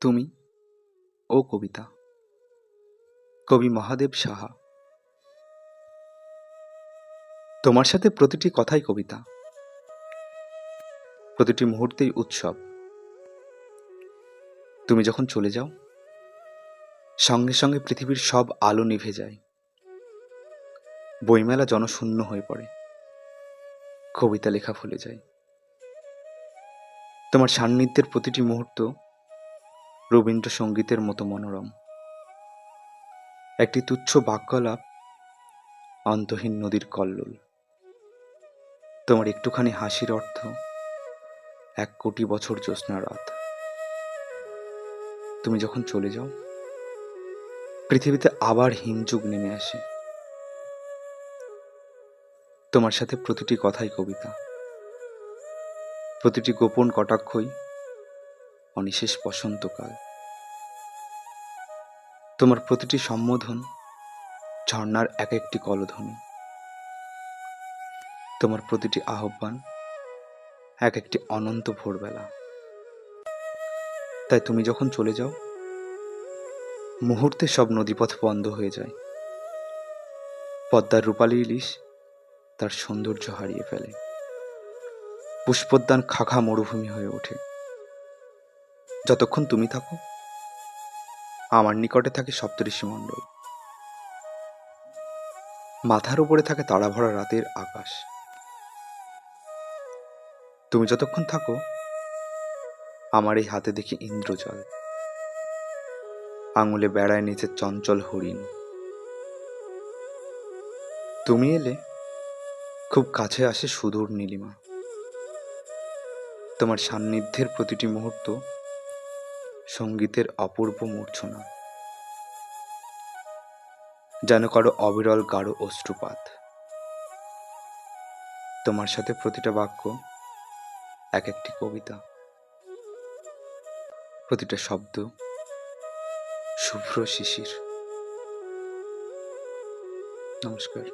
তুমি ও কবিতা। কবি মহাদেব সাহা। তোমার সাথে প্রতিটি কথাই কবিতা, প্রতিটি মুহূর্তেই উৎসব। তুমি যখন চলে যাও, সঙ্গে সঙ্গে পৃথিবীর সব আলো নিভে যায়, বইমেলা জনশূন্য হয়ে পড়ে, কবিতা লেখা ভুলে যায়। তোমার সান্নিধ্যের প্রতিটি মুহূর্ত রবীন্দ্রসঙ্গীতের মতো মনোরম। একটি তুচ্ছ বাক্যালাপ অন্তহীন নদীর কল্লোল। তোমার একটুখানি হাসির অর্থ 1,000,000,000 বছর জ্যোৎস্না রাত। তুমি যখন চলে যাও, পৃথিবীতে আবার হিমযুগ নেমে আসে। তোমার সাথে প্রতিটি কথাই কবিতা, প্রতিটি গোপন কটাক্ষই অনিশেষ বসন্তকাল। তোমার প্রতিটি সম্বোধন ঝর্ণার এক একটি কলধ্বনি, তোমার প্রতিটি আহ্বান এক একটি অনন্ত ভোরবেলা। তাই তুমি যখন চলে যাও, মুহূর্তে সব নদীপথ বন্ধ হয়ে যায়। পদ্মার রূপালী ইলিশ তার সৌন্দর্য হারিয়ে ফেলে, পুষ্পোদ্যান খাখা মরুভূমি হয়ে ওঠে। যতক্ষণ তুমি থাকো, আমার নিকটে থাকে সপ্তঋষিমণ্ডল, মাথার উপরে থাকে তারাভরা রাতের আকাশ। তুমি যতক্ষণ থাকো, আমার এই হাতে দেখি ইন্দ্রজল, আঙুলে বেড়ায় নিচে চঞ্চল হরিণ। তুমি এলে খুব কাছে আসে সুদূর নীলিমা। তোমার সান্নিধ্যের প্রতিটি মুহূর্ত সঙ্গীতের অপূর্ব মূর্ছনা, যেন কারো অবিরল গাঢ় অশ্রুপাত। তোমার সাথে প্রতিটা বাক্য এক একটি কবিতা, প্রতিটা শব্দ শুভ্র শিশির। নমস্কার।